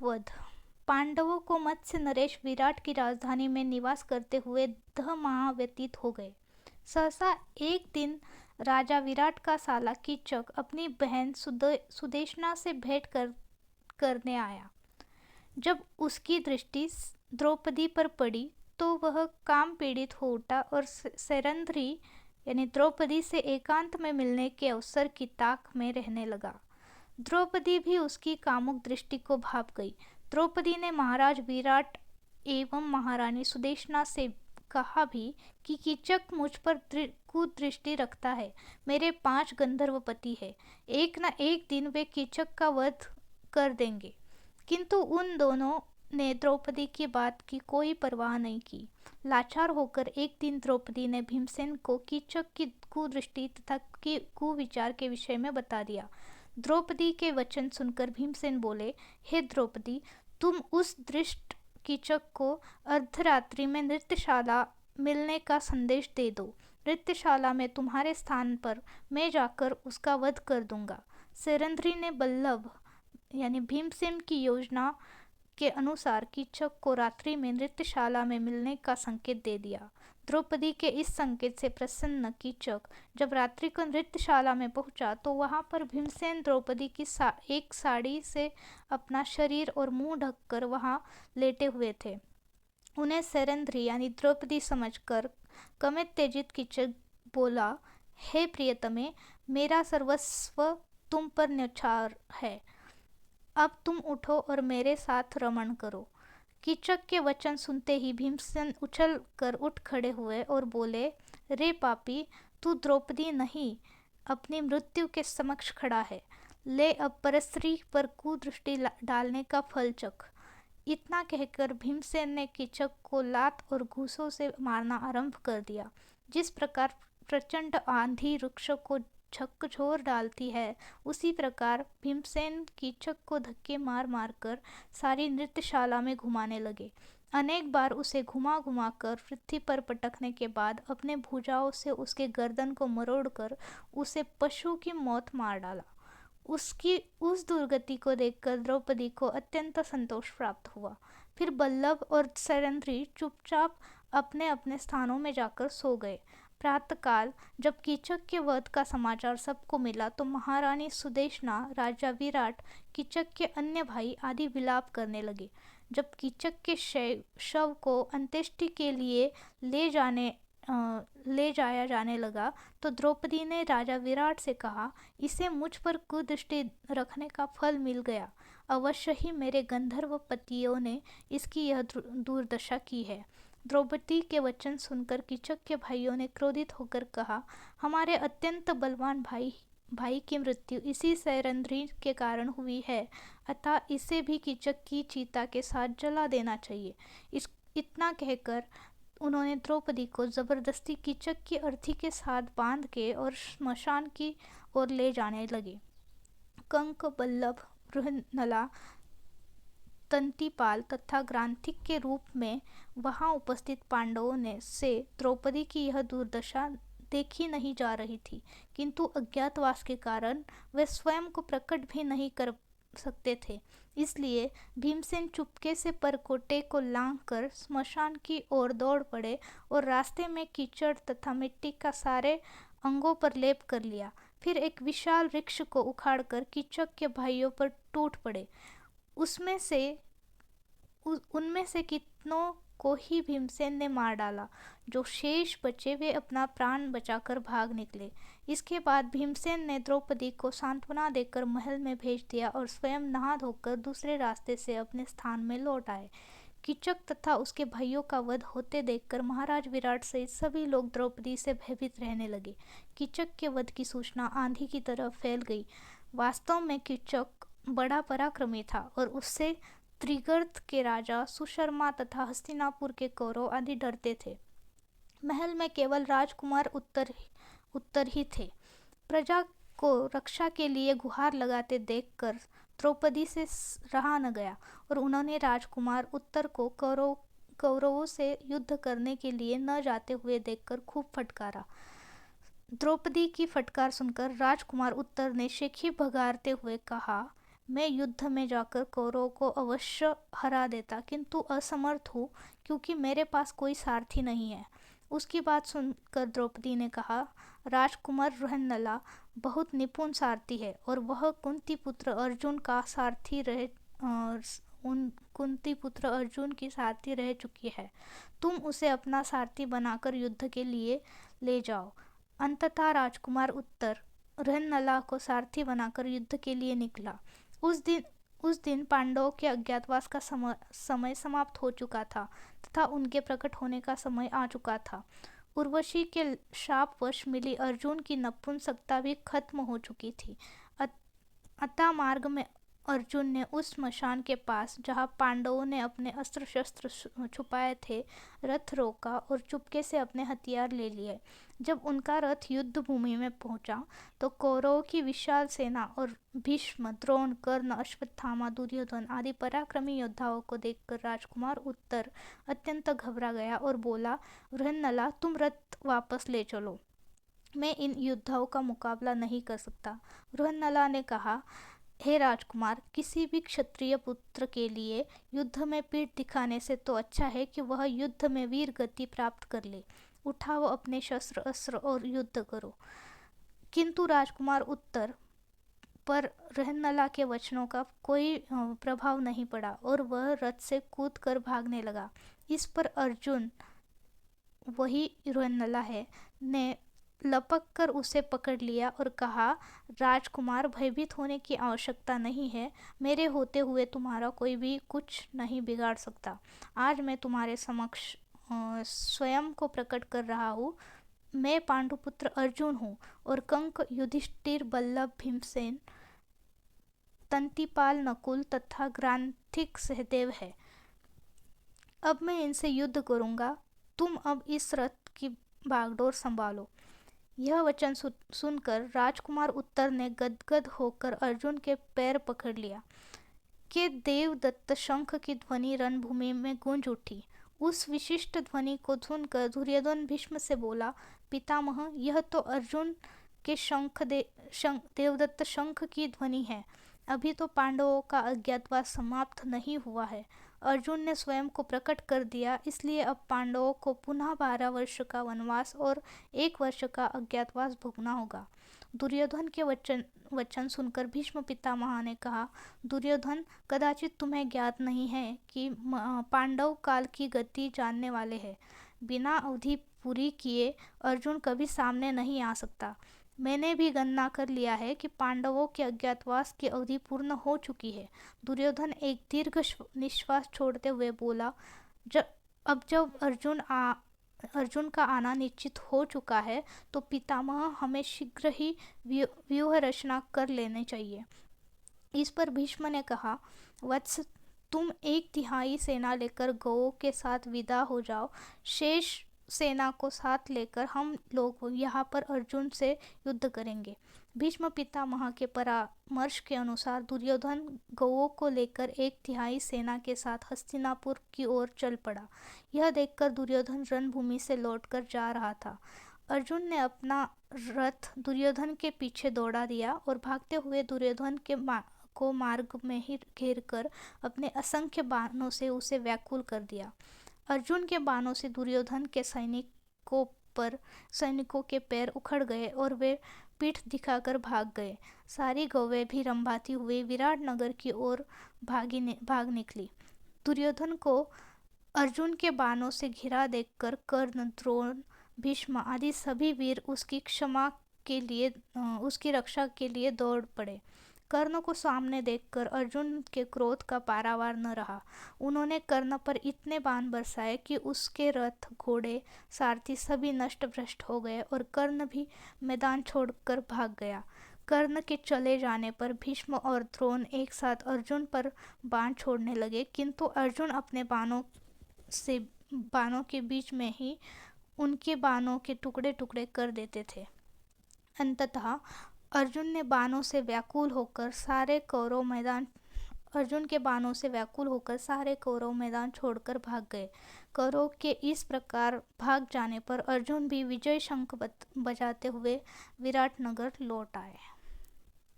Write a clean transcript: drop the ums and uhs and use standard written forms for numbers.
वध। पांडवों को मत्स्य नरेश विराट की राजधानी में निवास करते हुए 10 माह व्यतीत हो गए। सहसा एक दिन राजा विराट का साला कीचक अपनी बहन सुदेशना से भेंट करने आया। जब उसकी दृष्टि द्रौपदी पर पड़ी तो वह काम पीड़ित हो उठा और सैरंध्री यानी द्रौपदी से एकांत में मिलने के अवसर की ताक में रहने लगा। द्रौपदी भी उसकी कामुक दृष्टि को भाप गई। द्रौपदी ने महाराज विराट एवं महारानी सुदेशना से कहा भी कि कीचक मुझ पर कुदृष्टि रखता है। मेरे 5 गंधर्व पति है, एक न एक दिन वे कीचक का वध कर देंगे। किंतु उन दोनों ने द्रौपदी की बात की कोई परवाह नहीं की। लाचार होकर एक दिन द्रौपदी ने भीमसेन को कीचक की कुदृष्टि तथा कुविचार के विषय में बता दिया। द्रौपदी के वचन सुनकर भीमसेन बोले, हे द्रौपदी, तुम उस दृष्ट कीचक को अर्धरात्रि में नृत्यशाला मिलने का संदेश दे दो। नृत्यशाला में तुम्हारे स्थान पर मैं जाकर उसका वध कर दूंगा। सैरंध्री ने बल्लभ यानी भीमसेन की योजना के अनुसार कीचक को रात्रि में नृत्यशाला में मिलने का संकेत दे दिया। द्रौपदी के इस संकेत से प्रसन्न कीचक जब रात्रि को नृत्यशाला में पहुंचा तो वहां पर भीमसेन द्रौपदी की एक साड़ी से अपना शरीर और मुंह ढककर वहां लेटे हुए थे। उन्हें सैरंध्री यानी द्रौपदी समझकर कमित तेजित कीचक बोला, हे प्रियतमे, मेरा सर्वस्व तुम पर न्यौछावर है। अब तुम उठो और मेरे साथ रमण करो। कीचक के वचन सुनते ही भीमसेन उछल कर उठ खड़े हुए और बोले, रे पापी, तू द्रौपदी नहीं अपनी मृत्यु के समक्ष खड़ा है। ले अब परस्त्री पर कुदृष्टि डालने का फल चख। इतना कहकर भीमसेन ने कीचक को लात और घूंसों से मारना आरंभ कर दिया। जिस प्रकार प्रचंड आंधी वृक्षों को झकझोर डालती है, उसी प्रकार भीमसेन कीचक को धक्के मार मार कर सारी नृत्यशाला में घुमाने लगे। अनेक बार उसे घुमा घुमा कर पृथ्वी पर पटकने के बाद अपने भुजाओं से उसके गर्दन को मरोड़कर उसे पशु की मौत मार डाला। उसकी उस दुर्गति को देखकर द्रौपदी को अत्यंत संतोष प्राप्त हुआ। फिर बल्लभ और सैरंध्री चुपचाप अपने अपने स्थानों में जाकर सो गए। प्रातःकाल जब कीचक के वध का समाचार सबको मिला तो महारानी सुदेशना, राजा विराट, कीचक के अन्य भाई आदि विलाप करने लगे। जब कीचक के शव को अंत्येष्टि के लिए ले जाया जाने लगा तो द्रौपदी ने राजा विराट से कहा, इसे मुझ पर कुदृष्टि रखने का फल मिल गया। अवश्य ही मेरे गंधर्व पतियों ने इसकी यह दुर्दशा की है। द्रौपदी के वचन सुनकर कीचक के भाइयों ने क्रोधित होकर कहा, हमारे अत्यंत बलवान भाई की मृत्यु इसी सैरंध्री के कारण हुई है, अतः इसे भी कीचक की चीता के साथ जला देना चाहिए। इतना कहकर उन्होंने द्रौपदी को जबरदस्ती कीचक की अर्थी के साथ बांध के और श्मशान की ओर ले जाने लगे। कंक, बल्लभ, बृहन्नला, तंतीपाल तथा ग्रांथिक के रूप में वहां उपस्थित पांडवों से द्रौपदी की यह दुर्दशा देखी नहीं जा रही थी, किंतु अज्ञातवास के कारण वे स्वयं को प्रकट भी नहीं कर सकते थे। इसलिए भीमसेन चुपके से परकोटे को लांघकर स्मशान की ओर दौड़ पड़े और रास्ते में कीचड़ तथा मिट्टी का सारे अंगों पर लेप कर लिया। फिर एक विशाल वृक्ष को उखाड़कर कीचक के भाइयों पर टूट पड़े। उनमें से कितनों को ही भीमसेन ने मार डाला। जो शेष बचे वे अपना प्राण बचाकर भाग निकले। इसके बाद भीमसेन ने द्रौपदी को सांत्वना देकर महल में भेज दिया और स्वयं नहा धोकर दूसरे रास्ते से अपने स्थान में लौट आए। कीचक तथा उसके भाइयों का वध होते देखकर महाराज विराट सहित सभी लोग द्रौपदी से भयभीत रहने लगे। कीचक के वध की सूचना आंधी की तरह फैल गई। वास्तव में कीचक बड़ा पराक्रमी था और उससे त्रिगर्त के राजा सुशर्मा तथा हस्तिनापुर के कौरव आदि डरते थे। महल में केवल राजकुमार उत्तर ही थे। प्रजा को रक्षा के लिए गुहार लगाते देखकर द्रौपदी से रहा न गया और उन्होंने राजकुमार उत्तर को कौरवों से युद्ध करने के लिए न जाते हुए देखकर खूब फटकारा। द्रौपदी की फटकार सुनकर राजकुमार उत्तर ने शेखी भगारते हुए कहा, मैं युद्ध में जाकर कौरवों को अवश्य हरा देता, किंतु असमर्थ हूँ क्योंकि मेरे पास कोई सारथी नहीं है। उसकी बात सुनकर द्रौपदी ने कहा, राजकुमार रोहनला बहुत निपुण सारथी है और वह कुंती पुत्र अर्जुन का सारथी रह उन कुंती पुत्र अर्जुन की सारथी रह चुकी है। तुम उसे अपना सारथी बनाकर युद्ध के लिए ले जाओ। अंततः राजकुमार उत्तर रोहनला को सारथी बनाकर युद्ध के लिए निकला। उस दिन पांडवों के अज्ञातवास का समय समाप्त हो चुका था तथा उनके प्रकट होने का समय आ चुका था। उर्वशी के शापवश मिली अर्जुन की नपुंसकता भी खत्म हो चुकी थी। अतः मार्ग में अर्जुन ने उस स्मशान के पास, जहाँ पांडवों ने अपने अस्त्र शस्त्र छुपाए थे, रथ रोका और चुपके से अपने हथियार ले लिए। जब उनका रथ युद्ध भूमि में पहुंचा तो कौरवों की विशाल सेना और भीष्म, द्रोण, कर्ण, अश्वत्थामा, दुर्योधन आदि पराक्रमी योद्धाओं को देखकर राजकुमार उत्तर अत्यंत घबरा गया और बोला, रोहनला, तुम रथ वापस ले चलो, मैं इन योद्धाओं का मुकाबला नहीं कर सकता। रोहनला ने कहा, हे राजकुमार, किसी भी क्षत्रिय पुत्र के लिए युद्ध में पीठ दिखाने से तो अच्छा है कि वह युद्ध में वीर गति प्राप्त कर ले। उठाओ अपने शस्त्र अस्त्र और युद्ध करो। किंतु राजकुमार उत्तर पर रोहनला के वचनों का कोई प्रभाव नहीं पड़ा और वह रथ से कूदकर भागने लगा। इस पर अर्जुन, वही रोहनला है, ने लपक कर उसे पकड़ लिया और कहा, राजकुमार, भयभीत होने की आवश्यकता नहीं है। मेरे होते हुए तुम्हारा कोई भी कुछ नहीं बिगाड़ सकता। आज मैं तुम्हारे समक्ष स्वयं को प्रकट कर रहा हूँ। मैं पांडुपुत्र अर्जुन हूँ और कंक, युधिष्ठिर, बल्लभ, भीमसेन, तंतीपाल, नकुल तथा ग्रांथिक सहदेव है। अब मैं इनसे युद्ध करूँगा। तुम अब इस रथ की बागडोर संभालो। यह वचन सुनकर राजकुमार उत्तर ने गदगद होकर अर्जुन के पैर पकड़ लिया कि देवदत्त शंख की ध्वनि रणभूमि में गूंज उठी। उस विशिष्ट ध्वनि को सुनकर दुर्योधन भीष्म से बोला, पितामह, यह तो अर्जुन के देवदत्त शंख की ध्वनि है। अभी तो पांडवों का अज्ञातवास समाप्त नहीं हुआ है। अर्जुन ने स्वयं को प्रकट कर दिया, इसलिए अब पांडवों को पुनः 12 वर्ष का वनवास और 1 वर्ष का अज्ञातवास भोगना होगा। दुर्योधन के वचन सुनकर भीष्म पितामह ने कहा, दुर्योधन, कदाचित तुम्हें ज्ञात नहीं है कि पांडव काल की गति जानने वाले हैं। बिना अवधि पूरी किए अर्जुन कभी सामने नहीं आ सकता। मैंने भी गणना कर लिया है कि पांडवों के अज्ञातवास की अवधि पूर्ण हो चुकी है। दुर्योधन एक दीर्घ निश्वास छोड़ते हुए बोला, अब जब अर्जुन का आना निश्चित हो चुका है तो पितामह, हमें शीघ्र ही व्यूह रचना कर लेनी चाहिए। इस पर भीष्म ने कहा, वत्स, तुम 1/3 सेना लेकर गौओं के साथ विदा हो जाओ। शेष सेना को साथ लेकर हम लोग यहाँ पर अर्जुन से युद्ध करेंगे। भीष्म पितामह के परामर्श के अनुसार दुर्योधन गौओं को लेकर 1/3 सेना के साथ हस्तिनापुर की ओर चल पड़ा। यह देखकर दुर्योधन रणभूमि से लौटकर जा रहा था। अर्जुन ने अपना रथ दुर्योधन के पीछे दौड़ा दिया और भागते हुए दुर्योधन को मार्ग में ही घेर कर अपने असंख्य बाणों से उसे व्याकुल कर दिया। अर्जुन के बाणों से दुर्योधन के सैनिकों के पैर उखड़ गए और वे पीठ दिखाकर भाग गए। सारी गौवें भी रंभाती हुई विराट नगर की ओर भाग निकली। दुर्योधन को अर्जुन के बाणों से घिरा देखकर कर्ण, द्रोण, भीष्म आदि सभी वीर उसकी रक्षा के लिए दौड़ पड़े। कर्ण को सामने देखकर अर्जुन के क्रोध का पारावार न रहा। उन्होंने कर्ण पर इतने बाण बरसाए कि उसके रथ, घोड़े, सारथी सभी नष्ट भ्रष्ट हो गए और कर्ण भी मैदान छोड़कर भाग गया। कर्ण के चले जाने पर भीष्म और द्रोण एक साथ अर्जुन पर बाण छोड़ने लगे, किंतु अर्जुन अपने बाणों के बीच में ही उनके बाणों के टुकड़े टुकड़े कर देते थे। अंततः अर्जुन के बाणों से व्याकुल होकर सारे कौरव मैदान छोड़कर भाग गए। कौरव के इस प्रकार भाग जाने पर अर्जुन भी विजय शंख बजाते हुए विराट नगर लौट आए।